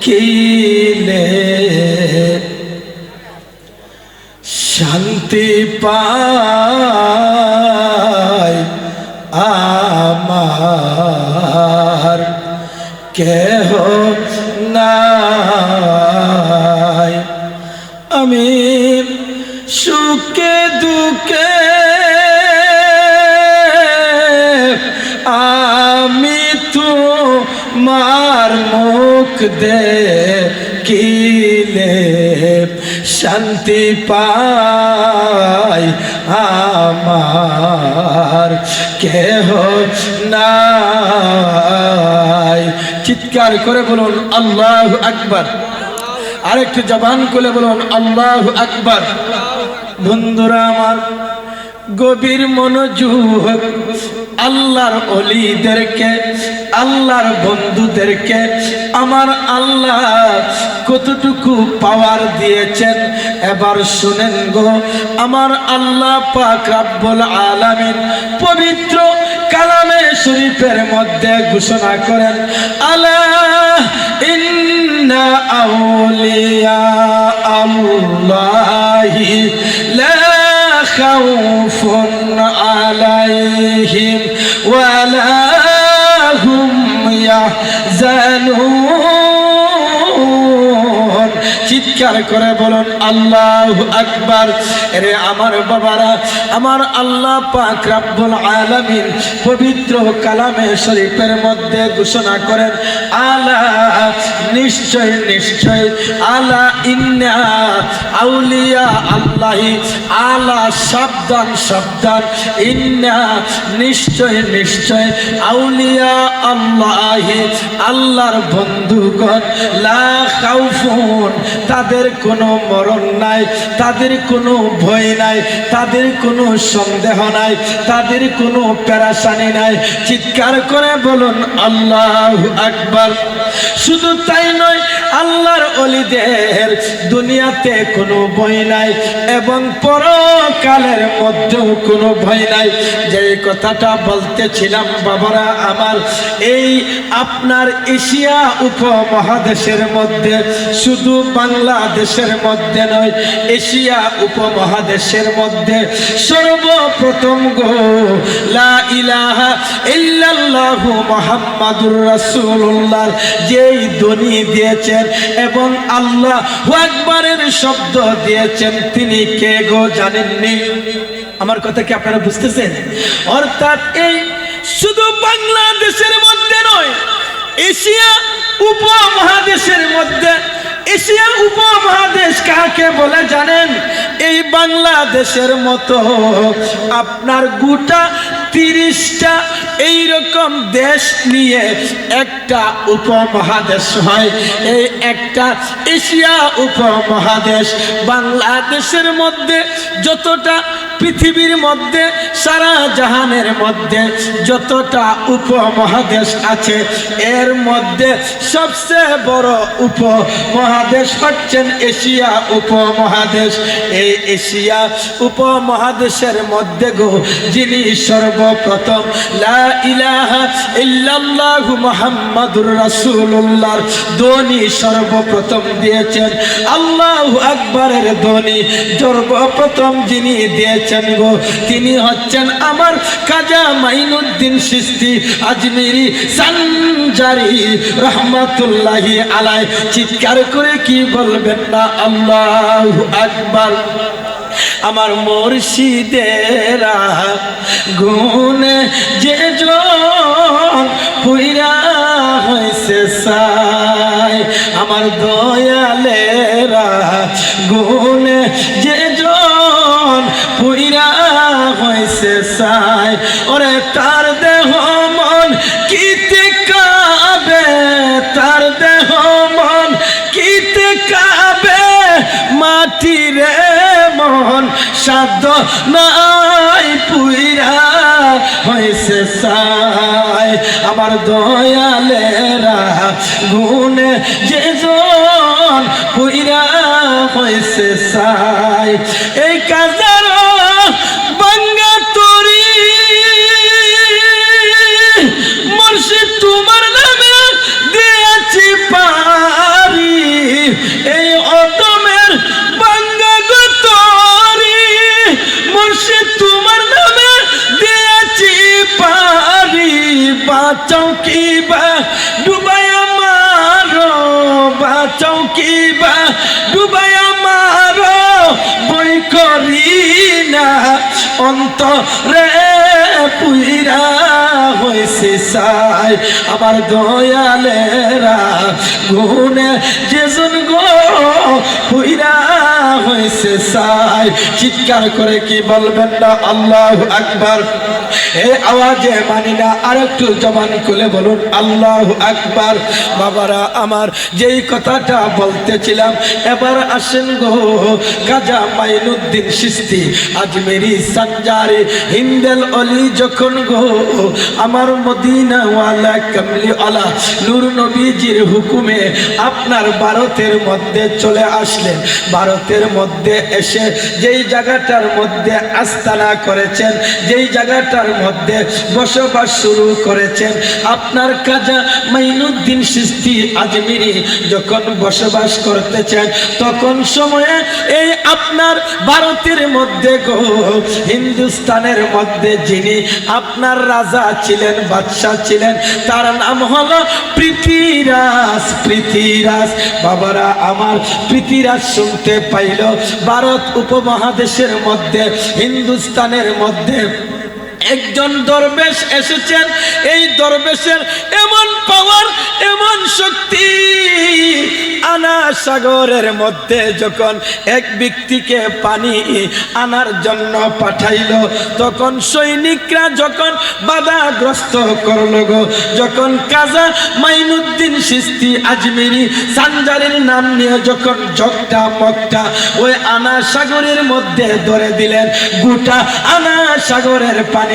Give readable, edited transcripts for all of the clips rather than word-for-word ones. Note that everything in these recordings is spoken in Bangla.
কিলে শান্তি পায় আমার কেহ নাই। আমি সুখে দুঃখে আমি তোমার মুখ দেখিলে শান্তি পাই আমার কেহ নাই। চিৎকার করে বলুন আল্লাহু আকবার। আরেকটু জবান খুলে বলুন আল্লাহু আকবার। বন্ধুরা আমার, গভীর মনোযোগ, আল্লাহর ওলিদেরকে, আল্লাহর বন্ধুদেরকে আমার আল্লাহ কতটুকু পাওয়ার দিয়েছেন এবার শুনেন গো। আমার আল্লাহ পাক রব্বুল আলামিন পবিত্র কালামে শরীফের মধ্যে ঘোষণা করেন, আলা ইন্না আউলিয়া আল্লাহি লা খাউফুন আলাইহিম ওয়ালা হুম ইয়াহজানুন। চিৎকার করে বলুন আল্লাহু আকবার। আরে আমার বাবারা, আমার আল্লাহ পাক রব্বুল আলামিন পবিত্র কালামে শরীফের মধ্যে ঘোষণা করেন, আলা নিশ্চয় নিশ্চয়, আলা ইন্না আউলিয়া আল্লাহি, আলা সাবধান সাবধান, ইন্না নিশ্চয় নিশ্চয়, আউলিয়া আল্লাহি আল্লাহর বন্ধুগণ, লা খাউফুন তাদের কোনো মরণ নাই, তাদের কোনো ভয় নাই, তাদের কোনো সন্দেহ নাই, তাদের কোনো পেরেশানি নাই। চিৎকার করে বলুন আল্লাহু আকবার। শুধু তাই নয়, আল্লাহর ওলিদের দুনিয়াতে কোনো ভয় নাই এবং পরকালের মধ্যেও কোনো ভয় নাই। যে কথাটা বলতেছিলাম বাবারা আমার, এই আপনার এশিয়া উপমহাদেশের মধ্যে, শুধু বাংলাদেশের মধ্যে নয়, এশিয়া উপমহাদেশের মধ্যে সর্বপ্রথম গো লা ইলাহা ইল্লাল্লাহু মুহাম্মাদুর রাসূলুল্লাহ যেই ধ্বনি দিয়েছেন এবং আল্লাহু আকবারের শব্দ দিয়েছেন, তিনি কে গো জানেননি? আমার কথা কি আপনারা বুঝতেছেন? অর্থাৎ এই শুধু বাংলাদেশের মধ্যে নয়, এশিয়া উপমহাদেশের মধ্যে, এশিয়া উপমহাদেশ কাকে বলে জানেন? এই বাংলাদেশের মতো আপনার গোটা 30টা এইরকম দেশ নিয়ে একটা উপমহাদেশ হয়। এই একটা এশিয়া উপমহাদেশ। বাংলাদেশের মধ্যে যতটা পৃথিবীর মধ্যে, সারা জাহানের মধ্যে যতটা উপমহাদেশ আছে, এর মধ্যে সবচেয়ে বড় উপমহাদেশ হচ্ছেন এশিয়া উপমহাদেশ। এই এশিয়া উপমহাদেশের মধ্যে গো যিনি সর্বপ্রথম লা ইলাহা ইল্লাল্লাহু মুহাম্মাদুর রাসূলুল্লাহর ধ্বনি সর্বপ্রথম দিয়েছেন, আল্লাহু আকবারের ধ্বনি সর্বপ্রথম যিনি দিয়েছেন গো, তিনি হচ্ছেন আমার খাজা মাইনুদ্দিন চিশতি আজমিরি সানজারি রহমাতুল্লাহি আলাইহি। চিৎকার করে কি বলবেন না আল্লাহু আকবার। আমার মুর্শিদেরা গুণে যে জন পুইরা হইছে সাই, আমার দয়ালেরা গুণে যে জন পুইরা হইছে সাই, ওরে তার দেহ মন কিতে কাবে, তার দেহ মন কিতে কাবে, মাটিরে মন সাধ্য নাই পুইরা হইছে সাই, আমার দয়ালেরা গুণে যে জন পুইরা হইছে সাই। এই কাজার বাঙ্গা তরি মুর্শিদ তোমার নামে দিয়েছে অন্তরে পুইরা হইছে সাই আমার দয়ালেরা গুনে যেজন গো পুইরা হইছে সাই চিৎকার করে কি বলবেন না আল্লাহু আকবার এই আওয়াজে মানি না আরেকটু জবান খুলে বলুন আল্লাহু আকবার বাবারা আমার যেই কথাটা বলতেছিলাম এবার আসেন গো খাজা মাইনুদ্দিন চিশতি আজমেরি সঞ্জারি হিন্দেল অলি যখন গো আমার মদিনা ওয়ালা কামলি ওয়ালা নূর নবীজির হুকুমে আপনার ভারতের মধ্যে চলে আসলেন ভারতের মধ্যে এসে যেই জায়গাটার মধ্যে আস্তানা করেছেন যেই জায়গাটার মধ্যে বসবাস শুরু করেছেন আপনার খাজা মাইনুদ্দিন চিশতি আজমেরি যখন বসবাস করতেছেন তখন সময়ে এই আপনার ভারতের মধ্যে গো হিন্দুস্তানের মধ্যে যিনি আপনার রাজা ছিলেন বাদশাহ ছিলেন তার নাম হলো পৃথ্বীরাজ পৃথ্বীরাজ বাবারা আমার পৃথ্বীরাজ শুনতে পাইল ভারত উপমহাদেশের মধ্যে হিন্দুস্তানের মধ্যে একজন দরবেশ এসেছেন এই দরবেশের এমন পাওয়ার এমন শক্তি আনা সাগরের মধ্যে যখন এক ব্যক্তিকে পানি আনার জন্য পাঠাইল তখন সৈনিকরা যখন বাধাগ্রস্ত করল গো যখন খাজা মাইনুদ্দিন চিশতি আজমেরি সঞ্জারির নাম নিয়ে যখন জগটা মগটা ওই আনা সাগরের মধ্যে ধরে দিলেন গোটা আনা সাগরের পানি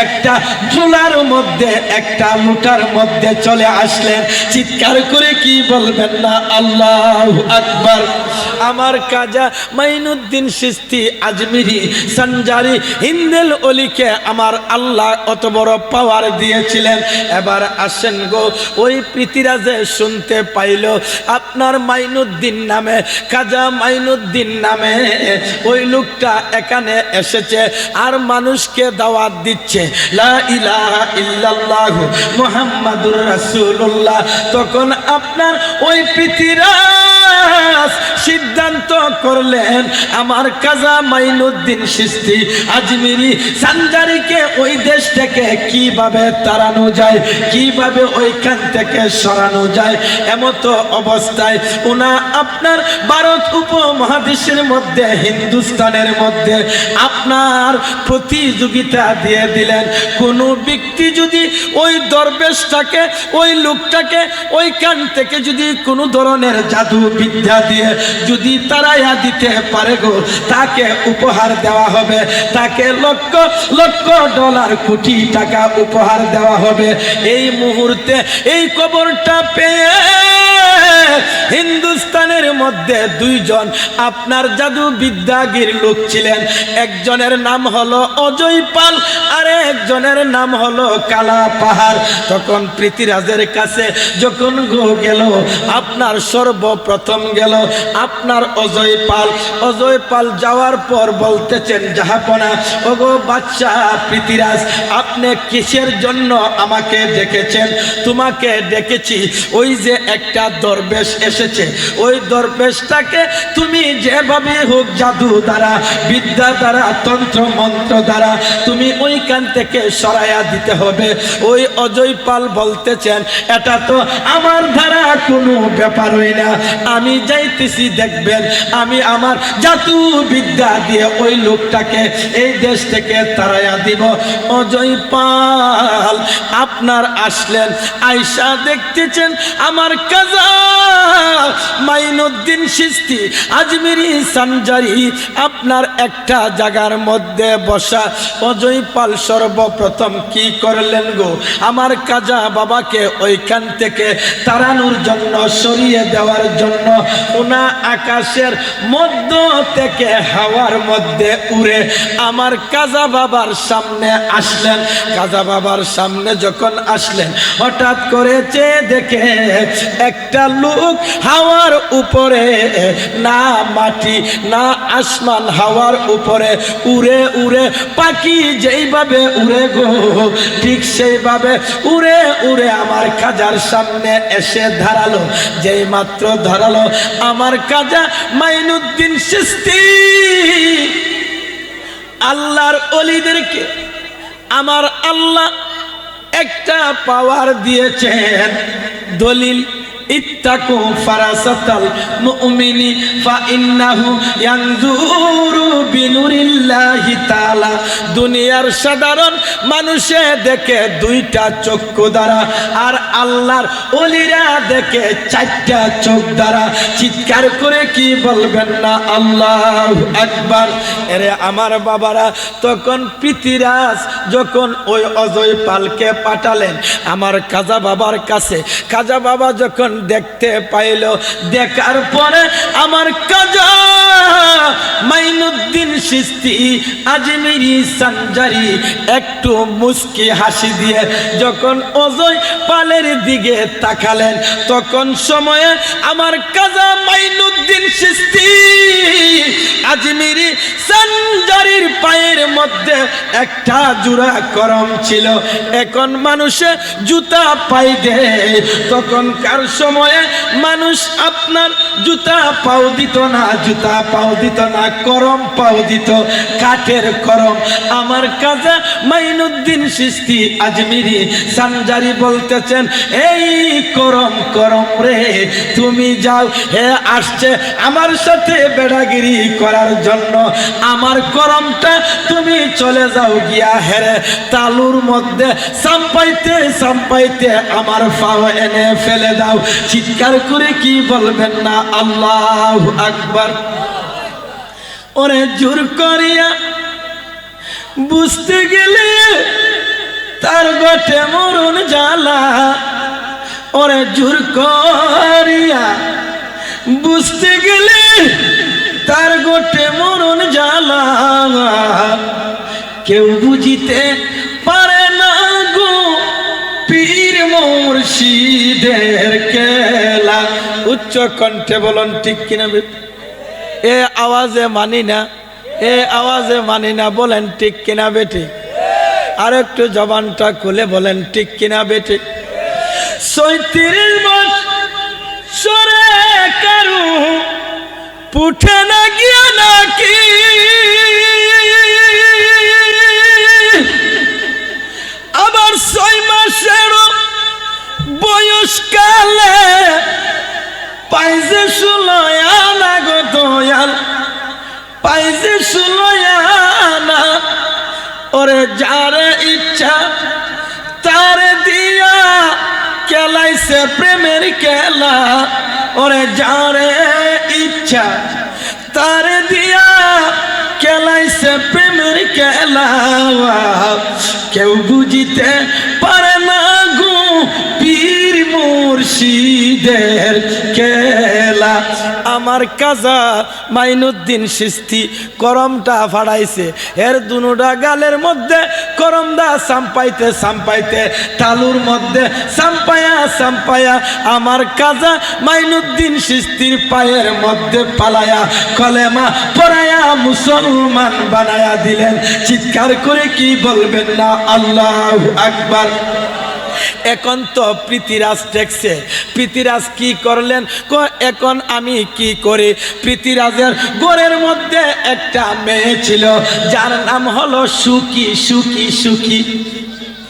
একটা ঝোলার মধ্যে একটা লুটার মধ্যে চলে আসলেন চিৎকার করে কি বলবেন না আল্লাহু আকবার আমার খাজা মাইনুদ্দিন চিশতি আজমেরি সঞ্জারি হিন্দেল অলিকে আমার আল্লাহ অত বড় পাওয়ার দিয়েছিলেন এবার আসেন গো ওই পৃথ্বীরাজে শুনতে পাইল আপনার মাইনুদ্দিন নামে খাজা মাইনুদ্দিন নামে ওই লোকটা এখানে এসেছে আর মানুষকে দাওয়াত দিচ্ছে লা ইলাহা ইল্লাল্লাহু মুহাম্মাদুর রাসূলুল্লাহ তখন আপনার ওই পৃথ্বীরাজ সিদ্ধান্ত করলেন আমার খাজা মাইনুদ্দিন চিশতি আজমেরি সঞ্জারিকে ওই দেশ থেকে কিভাবে তাড়ানো যায় কিভাবে ওইখান থেকে সরানো যায় এমতো অবস্থায় ওনা আপনার ভারত উপমহাদেশের মধ্যে হিন্দুস্তানের মধ্যে আপনার প্রতিযোগিতা দিয়ে দিলেন কোন ব্যক্তি যদি ওই দরবেশটাকে ওই লোকটাকে ওইখান থেকে যদি কোনো ধরনের জাদু বিদ্যা দিয়ে যদি তারাইয়া দিতে পারে গো তাকে উপহার দেওয়া হবে তাকে লক্ষ লক্ষ ডলার কোটি টাকা উপহার দেওয়া হবে এই মুহূর্তে এই খবরটা পেয়ে হিন্দুস্তানের মধ্যে দুইজন আপনার জাদু বিদ্যাগীর লোক ছিলেন একজনের নাম হলো অজয় পাল আর একজনের নাম হলো কালা পাহাড় তখন পৃথ্বীরাজের কাছে যখন গেল আপনার সর্বপ্রথম গেল আপনার অজয় পাল যাওয়ার পর বলতেছেন জাহাপনা ওগো বাদশাহ পৃথ্বীরাজ আপনি কিসের জন্য আমাকে ডেকেছেন তোমাকে ডেকেছি ওই যে একটা দরবেশ এসেছে ওই দরবেশটাকে তুমি যেভাবে হোক জাদু দ্বারা বিদ্যা দ্বারা তন্ত্র মন্ত্র দ্বারা তুমি ওইখান থেকে সরাইয়া দিতে হবে ওই অজয় পাল বলতেছেন এটা তো আমার দ্বারা কোনো ব্যাপারই না আমি যাইতেছি দেখবেন আমি আমার জাদু বিদ্যা দিয়ে ওই লোকটাকে এই দেশ থেকে তাড়াইয়া দিব অজয় পাল আপনার আসলেন আয়সা দেখতেছেন আমার খাজা মাইনুদ্দিন চিশতি আজমেরি সঞ্জারি আপনার একটা জায়গার মধ্যে বসা অজয় পাল সর্বপ্রথম কি করলেন গো আমার খাজা বাবাকে ওইখান থেকে তাড়ানোর জন্য সরিয়ে দেওয়ার জন্য ওনা আকাশের মধ্য থেকে হাওয়ার মধ্যে উড়ে আমার খাজা বাবার সামনে আসলেন খাজা বাবার সামনে যখন আসলেন হঠাৎ করে চেয়ে দেখে একটা লোক হাওয়ার উপরে না মাটি না আসমান হাওয়ার উপরে উড়ে উড়ে পাখি যেইভাবে উড়ে গো ঠিক সেইভাবে উড়ে উড়ে আমার খাজার সামনে এসে দাঁড়ালো যেই মাত্র দাঁড়ালো আমার খাজা মাইনুদ্দিন চিশতি আল্লাহর ওলিদেরকে আমার আল্লাহ একটা পাওয়ার দিয়েছেন। দলিল ইত্তাকু ফারাসাতাল মুমিনি ফাইন্নাহু ইয়ানজুরু বিনুরিল্লাহি তাআলা। দুনিয়ার সাধারণ মানুষে দেখে দুইটা চক্ষু দ্বারা, আর আল্লাহর ওলিরা দেখে চারটা চোখ দ্বারা। চিৎকার করে কি বলবেন না আল্লাহু আকবার। এরে আমার বাবারা, তখন পৃথিরাজ যখন ওই অজয় পালকে পাঠালেন আমার খাজা বাবার কাছে, খাজা বাবা যখন দেখতে পাইল, দেখার পরে আমার খাজা মাইনুদ্দিন চিশতি আজমিরি সানজারি একটু মুস্কি হাসি দিয়ে যখন অজয় পালের দিকে তাকালেন, তখন সময়ে আমার খাজা মাইনুদ্দিন চিশতি আজমিরি সানজারির পায়ের মধ্যে একটা জোড়া করম ছিল। এখন মানুষে জুতা পাই দেয়, তখনকার সময়ে মানুষ আপনার জুতা পাও দিত না, জুতা পাও দিত না, করম পাও দিত, কাঠের করম। আমার খাজা মাইনুদ্দিন চিশতি আজমিরি সানজারি বলতেছেন, এই করম করম রে, তুমি যাও, হে আসছে আমার সাথে বেড়াগিরি করার জন্য, আমার করমটা তুমি চলে যাও গিয়া হেরে তালুর মধ্যে সাম্পাইতে সাম্পাইতে আমার পাও এনে ফেলে দাও। চিৎকার করে কি বলবেন না আল্লাহু আকবার। ওরে জোর করিয়া বুঝতে গেলে তার গটে মরণ জ্বালা, ওরে জোর করিয়া বুঝতে গেলে তার গটে মরণ জ্বালা, কেউ বুঝিতে পারে না গো পীর মুর্শিদের খেলা। উচ্চ কণ্ঠে বলুন ঠিক কিনা? এ আওয়াজে মানি না, এ আওয়াজে মানি না, বলেন ঠিক কিনা বেটি? আর একটু জবানটা খুলে বলেন ঠিক কিনা বেটি? ৩৬ বছরে কারু পুঠে না গিয়া নাকি, আবার ৬ মাসেরও বয়সকালে পাইছে ১৬ আনা গো দয়াল, পাইছে ১৬ আনা। ওরে যারে ইচ্ছা তারে দিয়া খেলাইছে প্রেমের খেলা, ওরে যারে ইচ্ছা তারে দিয়া খেলাইছে প্রেমের খেলা, কেউ বুঝিতে পারে না গো পীর মুর্শিদের খেলা। আমার খাজা মাইনুদ্দিন চিশতি করমটা ফাড়াইছে, এর দুনোটা গালের মধ্যে করমদা সাম্পাইতে সাম্পাইতে তালুর মধ্যে সাম্পায়া সাম্পায়া আমার খাজা মাইনুদ্দিন চিশতির পায়ের মধ্যে পালায়া কলেমা পড়ায়া মুসলমান বানায়া দিলেন। চিৎকার করে কি বলবেন না আল্লাহু আকবার। এখন তো পৃথিরাজ ঠেকছে, পৃথিরাজ কি করলেন? এখন আমি কি করি? পৃথিরাজের ঘরের মধ্যে একটা মেয়ে ছিল যার নাম হলো সুখী। সুখী সুখী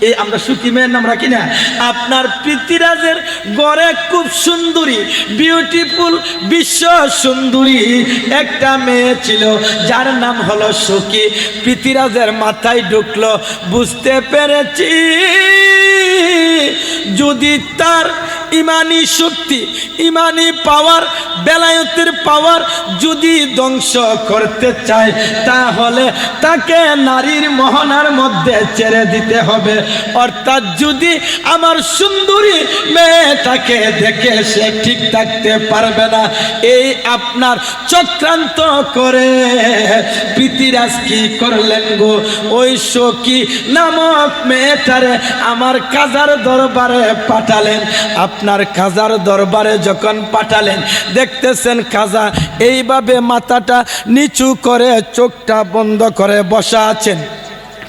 এই আমরা সুখী মেয়ের নাম রাখি না? আপনার পৃথিরাজের গড়ে খুব সুন্দরী, বিউটিফুল, বিশ্ব সুন্দরী একটা মেয়ে ছিল যার নাম হলো সুখী। পৃথিরাজের মাথায় ঢুকলো, বুঝতে পেরেছি যদি তার ইমানি শক্তি, ইমানি পাওয়ার, বেলায়েতের পাওয়ার যদি ধ্বংস করতে চায়, তাহলে তাকে নারীর মোহনার মধ্যে ছেড়ে দিতে হবে। অর্থাৎ যদি আমার সুন্দরী মেয়েটাকে দেখে সে ঠিক থাকতে পারবে না, এই আপনার চক্রান্ত করে পৃথিরাজ কি করলেন গো? ওই সখী নামক মেয়েটারে আমার খাজার দরবারে পাঠালেন। আপনার খাজার দরবারে যখন পাঠালেন, দেখতেছেন খাজা এইভাবে মাথাটা নিচু করে চোখটা বন্ধ করে বসা আছেন।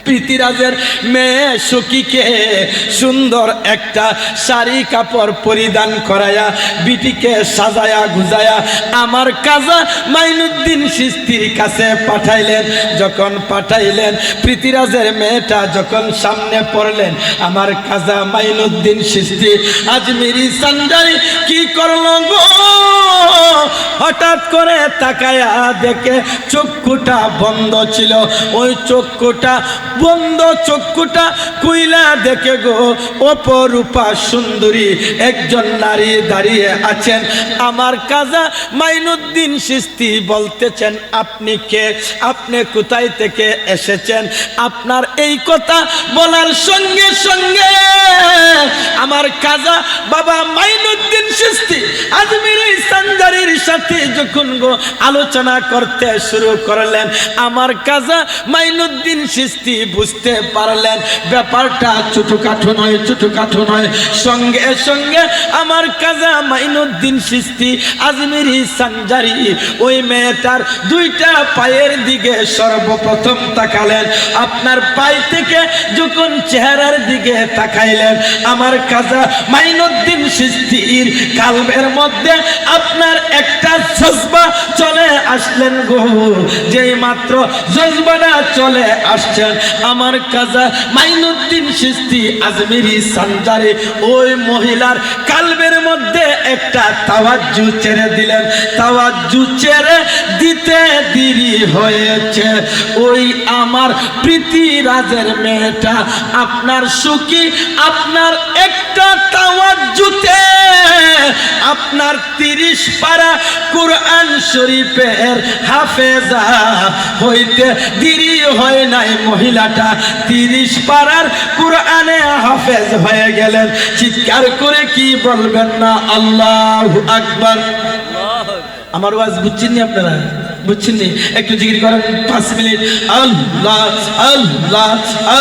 পৃথিরাজের মেয়ে সখীকে সুন্দর একটা শাড়ি কাপড় পরিধান করায়া বিটিকে সাজায়া গুজায়া আমার কাজা মাইনুদ্দিন চিশতির কাছে পাঠাইলেন। যখন পাঠাইলেন পৃথিরাজের মেয়েটা যখন সামনে পড়লেন আমার কাজা মাইনুদ্দিন চিশতি আজমিরি সানজারি কি করলো গো, হঠাৎ করে তাকায়া দেখে চক্ষুটা বন্ধ ছিল। ওই চক্ষুটা বন্ধ চক্ষুটা কুইলা দেখে গো অপরূপা সুন্দরী একজন নারী দাঁড়িয়ে আছেন। আমার কাজা মাইনুদ্দিন চিশতি বলতেছেন, আপনি কে? আপনি কোথায় থেকে এসেছেন? আপনার এই কথা বলার সঙ্গে সঙ্গে আমার কাজা বাবা মাইনুদ্দিন চিশতি আজমিরি সানজারির সাথে যখন গো আলোচনা করতে শুরু করলেন আমার কাজা মাইনুদ্দিন চিশতি বুঝতে পারলেন ব্যাপারটা ছোটখাটো নয়, ছোটখাটো নয়। সঙ্গে সঙ্গে আমার কাজা মাইনুদ্দিন চিশতি আজমিরি সানজারি ওই মেয়েটার দুইটা পায়ের দিকে সর্বপ্রথম তাকালেন। আপনার পায়ে থেকে যখন চেহারার দিকে তাকাইলেন আমার কাজা মাইনুদ্দিন চিশতির কালবের মধ্যে আপনার একটা জজবা চলে আসলেন গো। যেই মাত্র জজবাটা চলে আসছেন আমার কাজা মাইনুদ্দিন চিশতি আজমিরি সানজারি ওই মহিলার কালবের মধ্যে একটা তাওয়াজ্জু ছেড়ে দিলেন। তাওয়াজ্জু ছেড়ে দিতে দেরি হয়েছে। ওই আমার পৃথিরাজের মেয়েটা আপনার সুখী আপনার একটা তাওয়াজ্জুতে আপনার 30 পারা কুরআন শরীফের হাফেজা হইতে দেরি হয় নাই। মহিলাটা 30 পারার কুরআনে হাফেজ হয়ে গেলেন। চিৎকার করে কি বলবেন না আল্লাহু আকবার। আমার ওয়াজ বুঝছেন নি আপনারা? বুঝছেন নি? একটু জিকির করেন 5 মিনিট। আল্লাহ আল্লাহ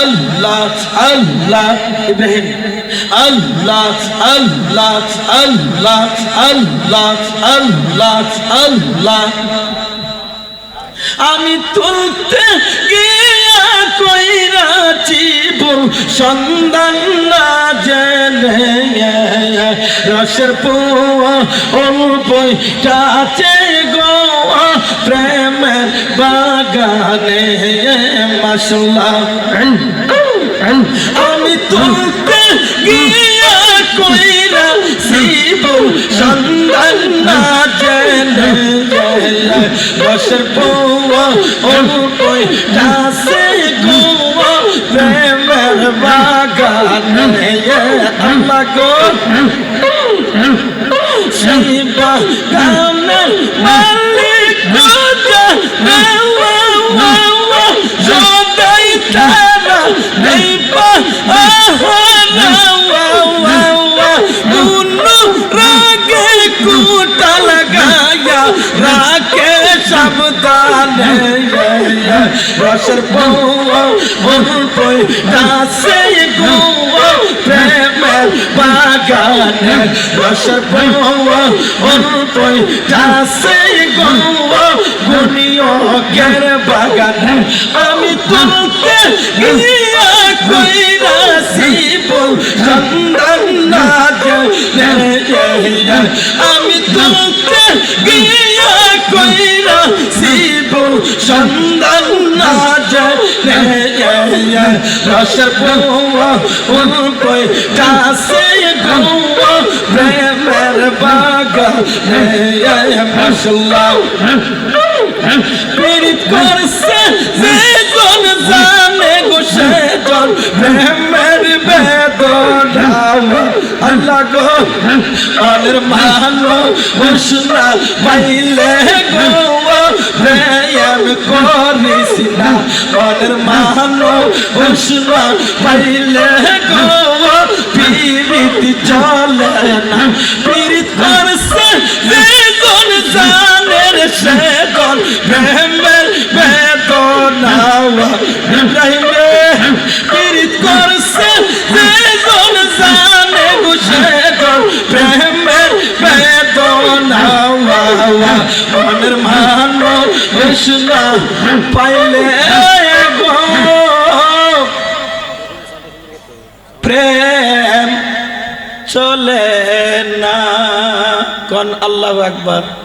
আল্লাহ আল্লাহ ইব্রাহিম আল্লাহ আল্লাহ আল্লাহ আল্লাহ আল্লাহ আল্লাহ। আমি তুলতে গিয়া কইরাছি ভুল সন্ধান না জেনে রসের পোয়া অল্পটাছে গো প্রেমের বাগানে মাশাআল্লাহ। আমি তুলতে গিয়া কইরাছি ভুল সন্ধান না জেনে রসের পোয়া অল্পটাছে গো প্রেমের বাগানে আল্লাহ গো। সেই বাগানের মালিক সদাই তারা নেই রাগে কুটা লাগায়া রাখে সাবধানে রসের পোয়া অল্পটাছে গো প্রেমের বাগানে রসের পোয়া অল্পটাছে গো গুনিয়কের বাগানে। আমি তুলতে গিয়া কইরাছি ভুল সন্ধান না জেনে আমি তুলতে গিয়া কইরাছি ভুল সন্ধান না জেনে রসের পোয়া অল্পটাছে গো প্রেমের বাগানে মাশাআল্লাহ। পীড়িত করছে যে জন জানে গো সে জন প্রেমের বেদনা আল্লাহ গো। অনের মানো হোসনা পাইলে গো প্রেম করিস না। অনের মানো হোসনা পাইলে গো পীড়িত চলে না। পীড়িত করছে যে জন জানে সে জন প্রেমের বেদনা ইব্রাহিম পীড়িত করছে যে জন জানে গো সে জন প্রেমের বেদনা মনের মানো হোসনা পাইলে গো চলে না। কোন আল্লাহু আকবার।